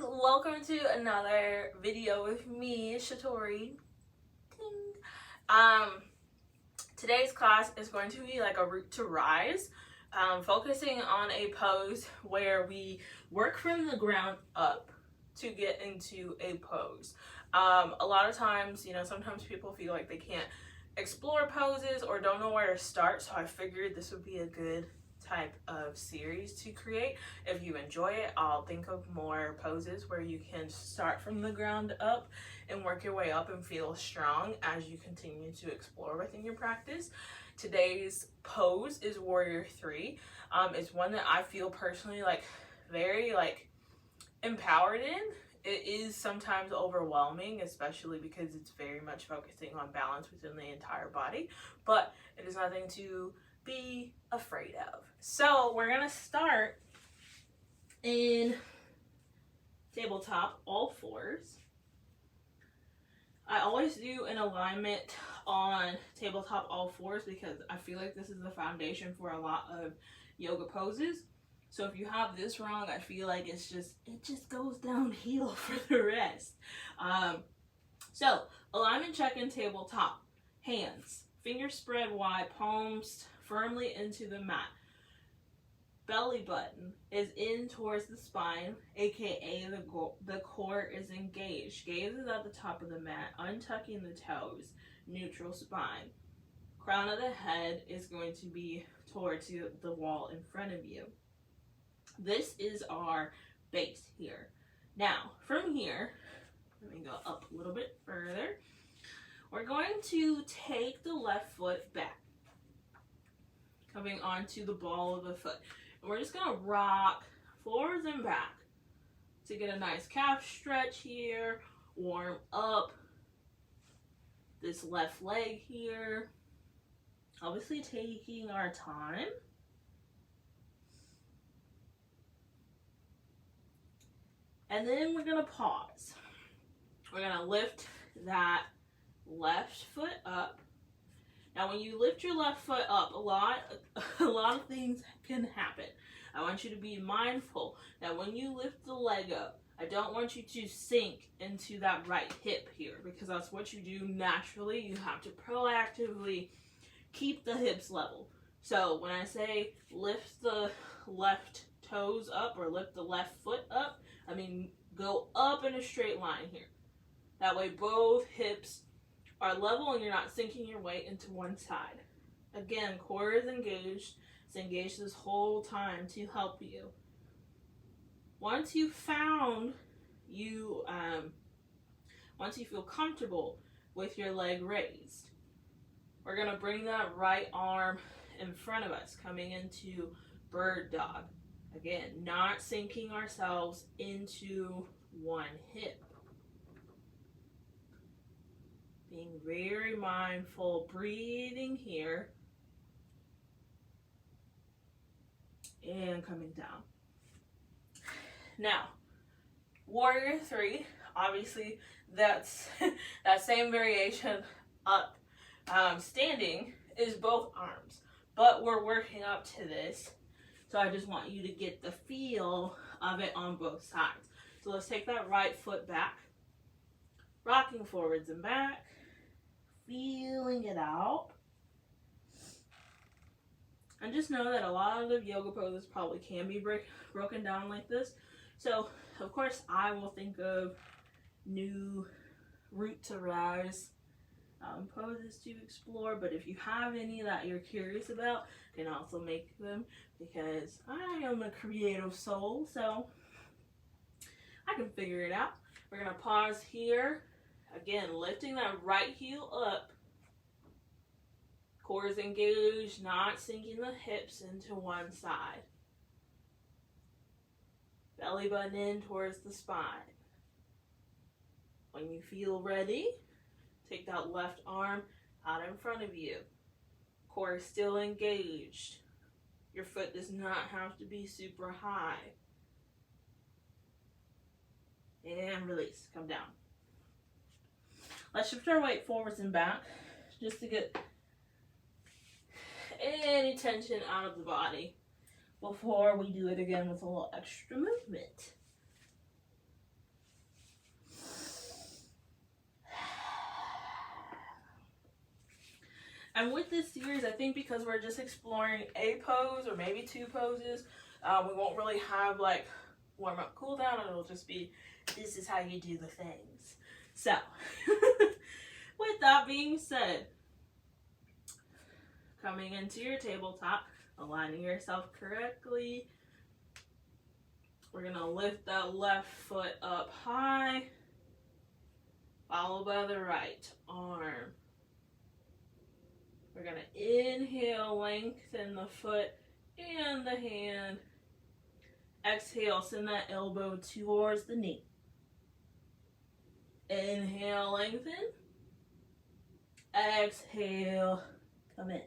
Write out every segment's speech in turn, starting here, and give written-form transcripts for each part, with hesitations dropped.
welcome to another video with me, Shatori. Ding. Today's class is going to be like a route to rise, focusing on a pose where we work from the ground up to get into a pose. A lot of times, sometimes people feel like they can't explore poses or don't know where to start, so I figured this would be a good type of series to create. If you enjoy it, I'll think of more poses where you can start from the ground up and work your way up and feel strong as you continue to explore within your practice. Today's pose is Warrior 3. It's one that I feel personally very empowered in. It is sometimes overwhelming, especially because it's very much focusing on balance within the entire body, but it is nothing to be afraid of. So we're gonna start in tabletop all fours. I always do an alignment on tabletop all fours because I feel like this is the foundation for a lot of yoga poses. So if you have this wrong, I feel like it just goes downhill for the rest. So alignment check in tabletop. Hands, fingers spread wide, palms firmly into the mat. Belly button is in towards the spine, aka the core is engaged. Gaze is at the top of the mat, untucking the toes, neutral spine. Crown of the head is going to be towards the wall in front of you. This is our base here. Now, from here, let me go up a little bit further. We're going to take the left foot back, coming onto the ball of the foot. And we're just gonna rock forwards and back to get a nice calf stretch here, warm up this left leg here. Obviously taking our time. And then we're gonna pause. We're gonna lift that left foot up. Now when you lift your left foot up, a lot of things can happen. I want you to be mindful that when you lift the leg up, I don't want you to sink into that right hip here, because that's what you do naturally. You have to proactively keep the hips level. So when I say lift the left toes up or lift the left foot up, I mean go up in a straight line here. That way both hips are level and you're not sinking your weight into one side. Again, core is engaged. It's engaged this whole time to help you. Once you feel comfortable with your leg raised, we're gonna bring that right arm in front of us, coming into bird dog. Again, not sinking ourselves into one hip. Being very mindful, breathing here, and coming down. Now, Warrior 3, obviously that's that same variation up. Standing is both arms, but we're working up to this. So I just want you to get the feel of it on both sides. So let's take that right foot back, rocking forwards and back, feeling it out. And just know that a lot of the yoga poses probably can be broken down like this. So, of course, I will think of new route to rise poses to explore. But if you have any that you're curious about, you can also make them, because I am a creative soul, so I can figure it out. We're going to pause here. Again, lifting that right heel up. Core is engaged, not sinking the hips into one side. Belly button in towards the spine. When you feel ready, take that left arm out in front of you. Core is still engaged. Your foot does not have to be super high. And release, come down. Let's shift our weight forwards and back just to get any tension out of the body before we do it again with a little extra movement. And with this series, I think because we're just exploring a pose or maybe two poses, we won't really have like warm up, cool down, and it'll just be, this is how you do the things. So, with that being said, coming into your tabletop, aligning yourself correctly. We're gonna lift that left foot up high, followed by the right arm. We're gonna inhale, lengthen the foot and the hand. Exhale, send that elbow towards the knee. Inhale, lengthen. Exhale, come in.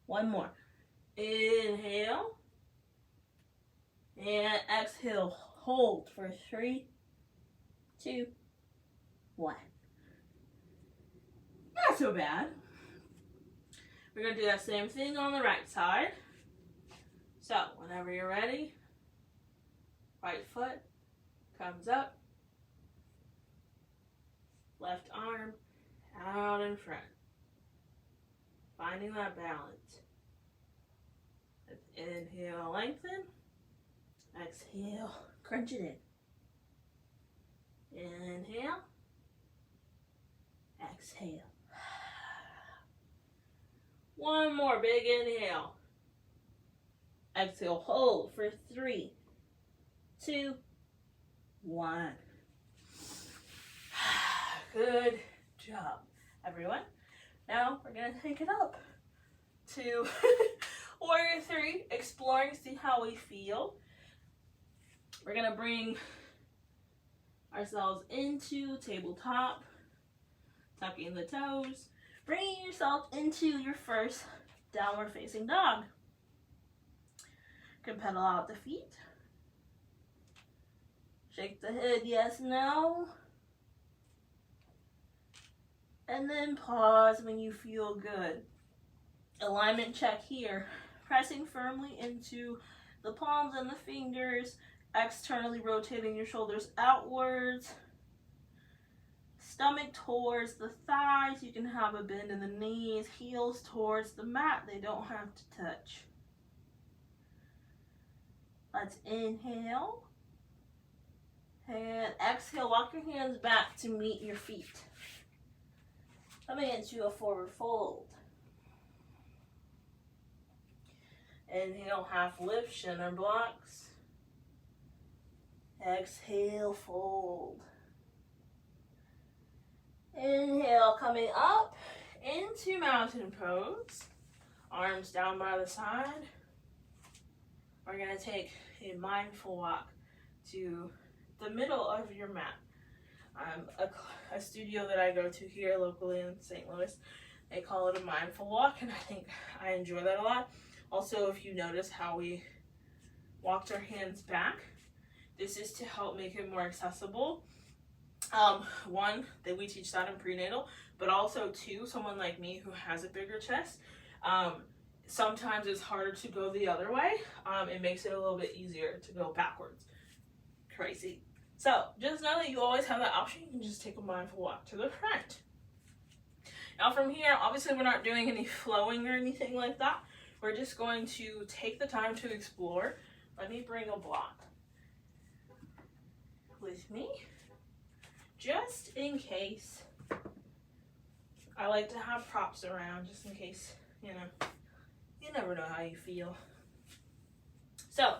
One more. Inhale. And exhale, hold for 3, 2, 1. Not so bad. We're going to do that same thing on the right side. So, whenever you're ready, right foot comes up, left arm out in front. Finding that balance. Inhale, lengthen. Exhale, crunch it in. Inhale. Exhale. One more big inhale. Exhale, hold for 3, 2, 1. Good job, everyone. Now we're going to take it up to Warrior 3, exploring, see how we feel. We're going to bring ourselves into tabletop, tucking the toes, bringing yourself into your first downward facing dog. You can pedal out the feet. Shake the head, yes, no. And then pause when you feel good. Alignment check here. Pressing firmly into the palms and the fingers. Externally rotating your shoulders outwards. Stomach towards the thighs. You can have a bend in the knees. Heels towards the mat. They don't have to touch. Let's inhale. And exhale. Walk your hands back to meet your feet. Coming into a forward fold. Inhale, half lift, shin or blocks. Exhale, fold. Inhale, coming up into mountain pose. Arms down by the side. We're going to take a mindful walk to the middle of your mat. A studio that I go to here locally in St. Louis, they call it a mindful walk, and I think I enjoy that a lot. Also, if you notice how we walked our hands back, this is to help make it more accessible. One, that we teach that in prenatal, but also two, someone like me who has a bigger chest, sometimes it's harder to go the other way. It makes it a little bit easier to go backwards. Crazy. So just know that you always have that option. You can just take a mindful walk to the front. Now from here, obviously we're not doing any flowing or anything like that. We're just going to take the time to explore. Let me bring a block with me, just in case. I like to have props around, just in case, you never know how you feel. So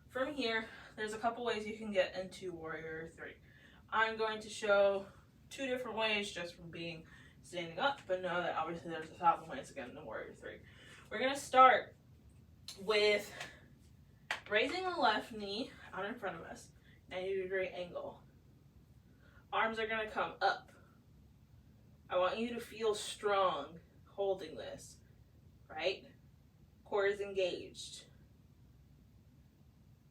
from here, there's a couple ways you can get into Warrior 3. I'm going to show 2 different ways just from being standing up, but know that obviously there's 1,000 ways to get into Warrior 3. We're going to start with raising the left knee out in front of us, 90-degree angle. Arms are going to come up. I want you to feel strong holding this, right? Core is engaged.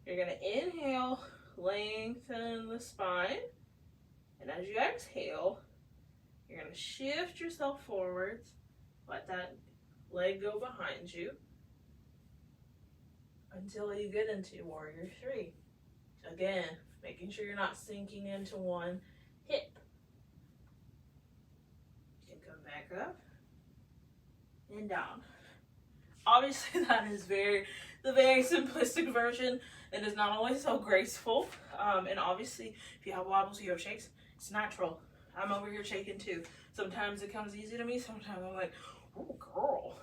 You're going to inhale, lengthen the spine, and as you exhale, you're going to shift yourself forwards, let that leg go behind you until you get into Warrior 3. Again, making sure you're not sinking into one hip. You can come back up, and down. Obviously that is the very simplistic version. It is not always so graceful. And obviously if you have wobbles, you have shakes, it's natural. I'm over here shaking too. Sometimes it comes easy to me, sometimes I'm like, oh girl.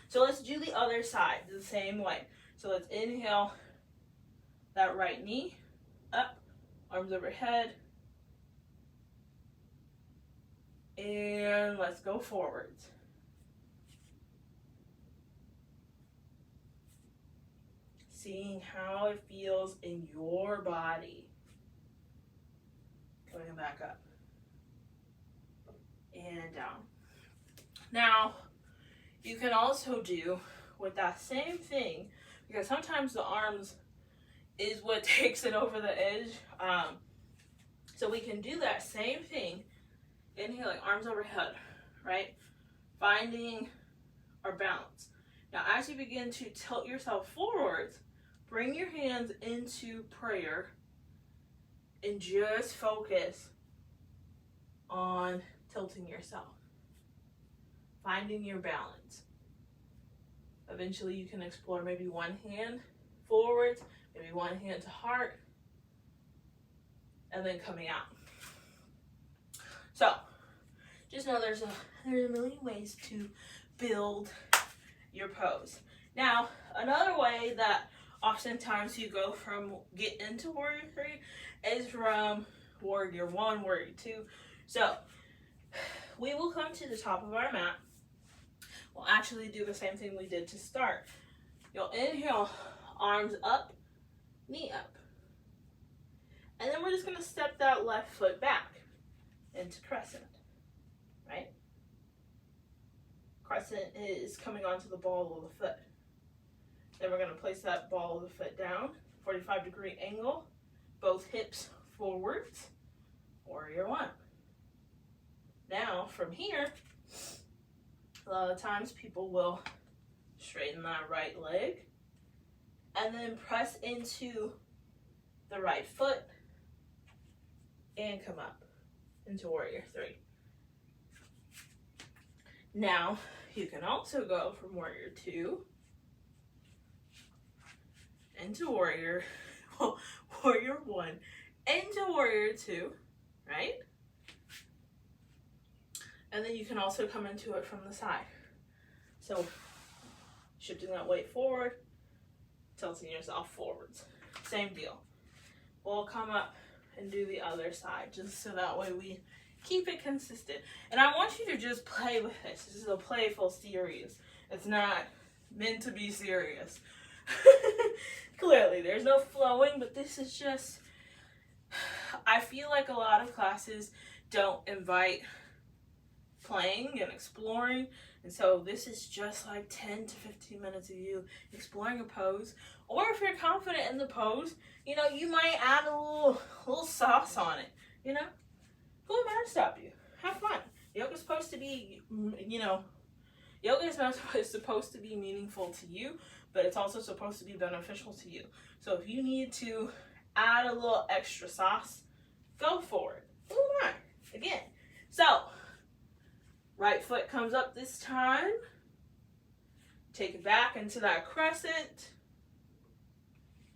So let's do the other side the same way. So let's inhale that right knee up, arms overhead, and let's go forwards. Seeing how it feels in your body. Coming back up and down. Now, you can also do with that same thing, because sometimes the arms is what takes it over the edge. So we can do that same thing, inhaling, arms overhead, right? Finding our balance. Now, as you begin to tilt yourself forwards, bring your hands into prayer and just focus on tilting yourself, finding your balance. Eventually you can explore maybe one hand forwards, maybe one hand to heart, and then coming out. So just know there's a million ways to build your pose. Now, another way that oftentimes you go from get into warrior 3 is from warrior 1, warrior 2. So we will come to the top of our mat. We'll actually do the same thing we did to start. You'll inhale, arms up, knee up. And then we're just gonna step that left foot back into crescent, right? Crescent is coming onto the ball of the foot. Then we're gonna place that ball of the foot down, 45-degree angle, both hips forwards, warrior 1. Now, from here, a lot of times people will straighten that right leg and then press into the right foot and come up into warrior 3. Now, you can also go from warrior 2 into warrior 1 into warrior 2, right? And then you can also come into it from the side. So shifting that weight forward, tilting yourself forwards. Same deal. We'll come up and do the other side, just so that way we keep it consistent. And I want you to just play with this. This is a playful series. It's not meant to be serious. Clearly, there's no flowing, but this is just, I feel like a lot of classes don't invite playing and exploring, and so this is just like 10 to 15 minutes of you exploring a pose. Or if you're confident in the pose, you know, you might add a little sauce on it, you know. Who am I to stop you? Have fun. Yoga's supposed to be, you know, yoga is not supposed to be meaningful to you, but it's also supposed to be beneficial to you. So if you need to add a little extra sauce, go for it. Who am I? Again. So right foot comes up this time. Take it back into that crescent.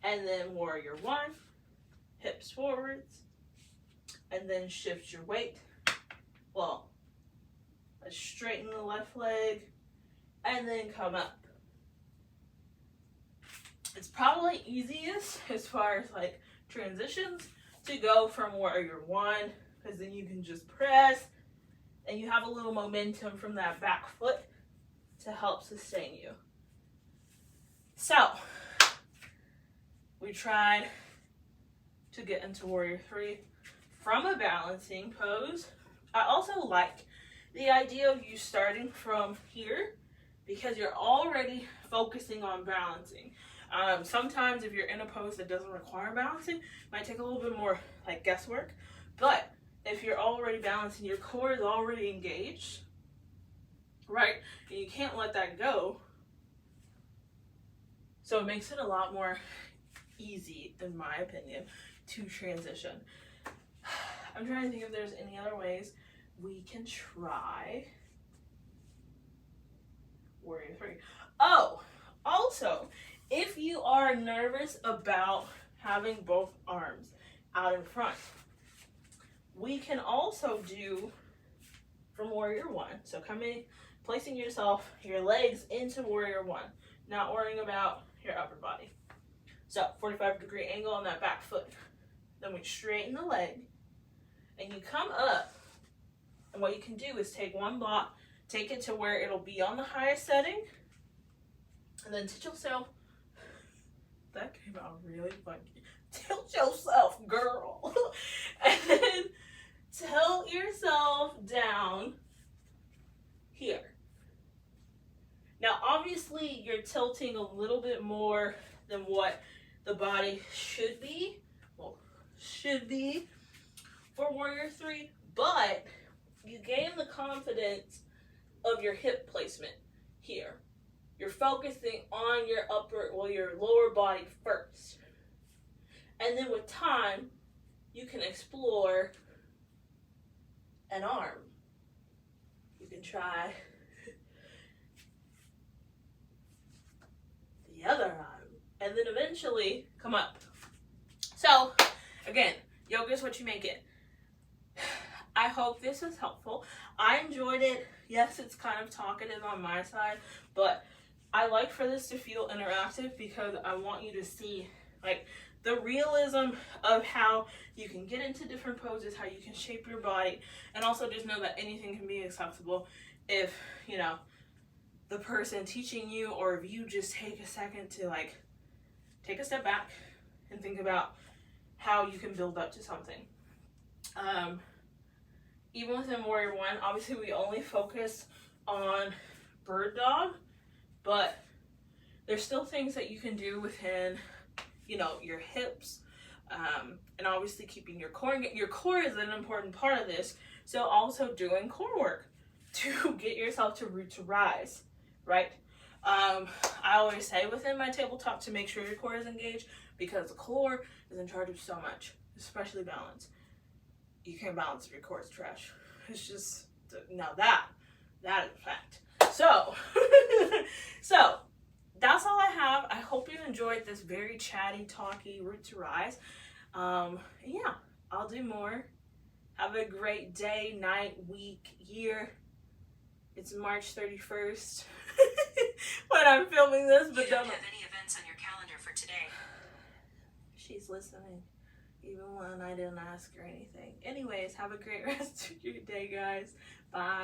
And then warrior 1. Hips forwards. And then shift your weight. Well, let's straighten the left leg. And then come up. It's probably easiest as far as like transitions to go from warrior 1, because then you can just press and you have a little momentum from that back foot to help sustain you. So we tried to get into warrior 3 from a balancing pose. I also like the idea of you starting from here because you're already focusing on balancing. Sometimes if you're in a pose that doesn't require balancing, it might take a little bit more like guesswork. But if you're already balancing, your core is already engaged, right? And you can't let that go. So it makes it a lot more easy, in my opinion, to transition. I'm trying to think if there's any other ways we can try warrior 3. Oh, also, if you are nervous about having both arms out in front, we can also do from warrior 1. So coming, placing yourself, your legs into warrior 1, not worrying about your upper body. So 45-degree angle on that back foot. Then we straighten the leg and you come up, and what you can do is take one block, take it to where it'll be on the highest setting, and then tilt yourself. That came out really funky. Tilt yourself, girl. And then tilt yourself down here. Now, obviously, you're tilting a little bit more than what the body should be. Well, should be for warrior 3, but you gain the confidence of your hip placement here. You're focusing on your your lower body first. And then with time, you can explore an arm. You can try the other arm. And then eventually come up. So, again, yoga is what you make it. I hope this was helpful. I enjoyed it. Yes, it's kind of talkative on my side, but I like for this to feel interactive because I want you to see like the realism of how you can get into different poses, how you can shape your body, and also just know that anything can be acceptable if, you know, the person teaching you, or if you just take a second to like take a step back and think about how you can build up to something. Even within warrior 1, obviously we only focus on bird dog, but there's still things that you can do within, you know, your hips, and obviously keeping your core. Your core is an important part of this, so also doing core work to get yourself to root to rise, right? I always say within my tabletop to make sure your core is engaged, because the core is in charge of so much, especially balance. You can't balance if your core is trash. It's just, now that is a fact. So, so that's all I have. I hope you enjoyed this very chatty, talky root to rise. Yeah, I'll do more. Have a great day, night, week, year. It's March 31st when I'm filming this, but you don't have any events on your calendar for today. She's listening, even when I didn't ask her anything. Anyways, have a great rest of your day, guys. Bye.